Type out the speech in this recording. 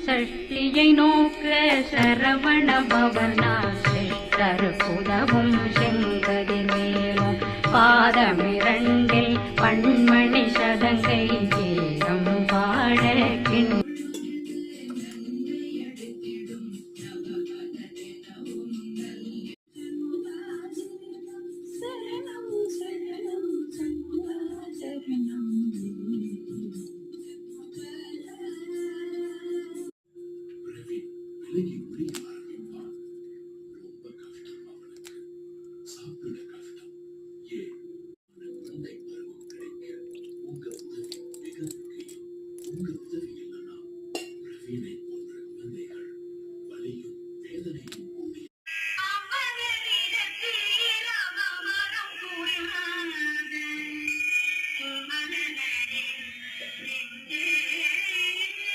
சஷ்டியை நோக்க சரவண பவனா சித்தருக்குதவும் செங்கதிர் மேலும் பாதமிரண்டில் பண்மணி சதங்கை கீதம் பாடக்கின் Thank you.